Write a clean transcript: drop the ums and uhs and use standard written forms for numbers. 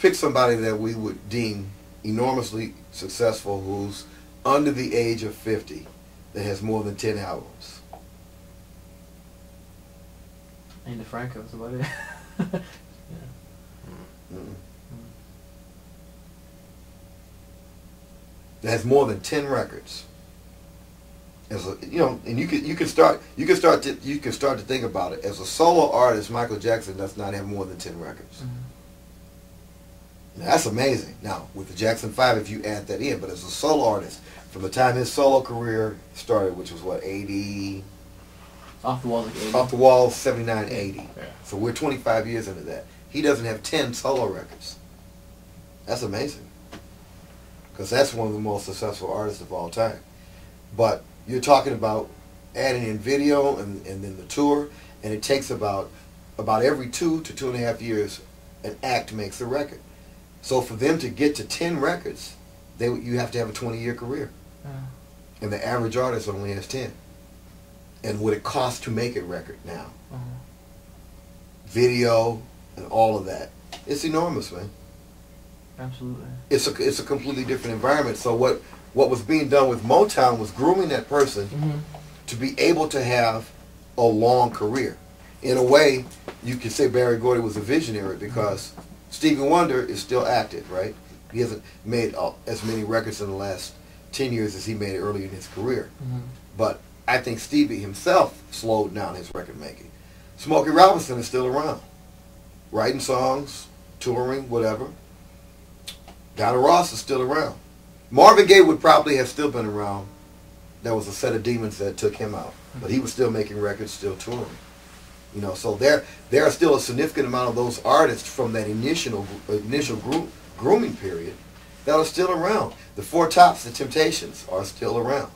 pick somebody that we would deem enormously successful who's under the age of 50 that has more than 10 albums. Ain't the Franco's about it. Yeah. That has more than 10 records. As a, you know, and you can start to think about it. As a solo artist, Michael Jackson does not have more than 10 records. Now, that's amazing. Now, with the Jackson 5, if you add that in, but as a solo artist, from the time his solo career started, which was what, 80? Off the Wall, like 80. Off the Wall, 79, 80. Yeah. So we're 25 years into that. He doesn't have 10 solo records. That's amazing. Because that's one of the most successful artists of all time. But you're talking about adding in video and then the tour, and it takes about every 2 to 2.5 years an act makes a record. So for them to get to 10 records, you have to have a 20-year career. And the average artist only has 10. And what it costs to make a record now. Video and all of that. It's enormous, man. Absolutely. It's a completely different environment. So what was being done with Motown was grooming that person to be able to have a long career. In a way, you could say Barry Gordy was a visionary because Stevie Wonder is still active, right? He hasn't made as many records in the last 10 years as he made early in his career. But I think Stevie himself slowed down his record making. Smokey Robinson is still around, writing songs, touring, whatever. Diana Ross is still around. Marvin Gaye would probably have still been around. There was a set of demons that took him out, but he was still making records, still touring. You know, so there are still a significant amount of those artists from that initial grooming period that are still around. The Four Tops, the Temptations, are still around.